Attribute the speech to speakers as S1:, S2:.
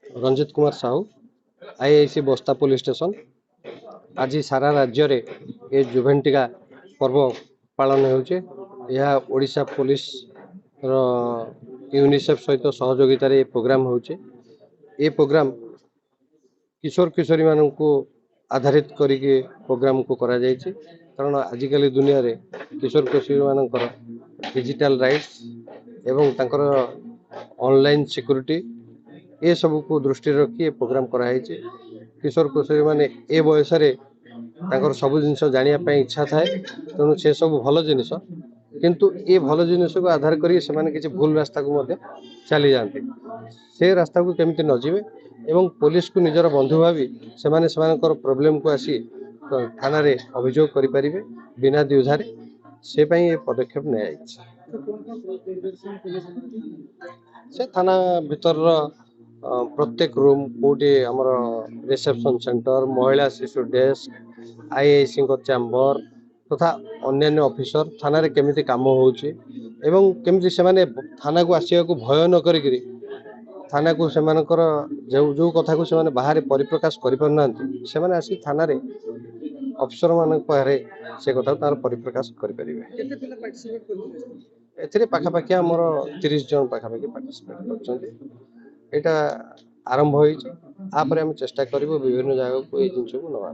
S1: Ranjit Kumar Sahu IIC बस्ता police station. आज सारा राज्य रे ये जुभेंटिका पर्व पालन होड़ीसा पुलिस यूनिसेफ सहित सहयोगितार ये प्रोग्राम ये प्रोग्राम किशोर किशोरी मान को आधारित करके प्रोग्राम को करा जायछि। कारण आजिकल दुनिया रे किशोर किशोरी मानकर डिजिटल राइट्स एवं तांकर ऑनलाइन सिक्योरिटी ये सब को दृष्टि रखी ये प्रोग्राम कराई। किशोर किशोरी माने ए बयस सब जिन जानापी इच्छा थाए तेणु से सब भल जिनिस किंतु ये भल जिनिस को आधार कर किसी भूल रास्ता को चली जाती से रास्ता को केमती नजीबे एवं पुलिस को निजर बंधु भावी से प्रोब्लेम को आसी थाना रे अभियोग करें बिना द्विधारे से ये पदक्षेप से थाना भीतर प्रत्येक रूम कोटे आमर रिसेप्शन सेंटर महिला शिशु डेस्क आईआईसी चैम्बर तथा अन्य ऑफिसर थाना रे केमिति काम होउची एवं केमिति से माने थाना को आसिया को भय न करी थाना को से मानकर जो कथा को से बाहर परिप्रकाश करि परनांती से माने आसी थाना रे अफसर मान पारे से कथा तार परिप्रकाश करि परिबे। एथिरे पाखापाखि आमर 30 जन पाखापाखि पार्टिसिपेट करछन्ती। एटा आरंभ होइछ। आपर हम चेष्टा करिवो विभिन्न जगह को ए जिनस को नवा।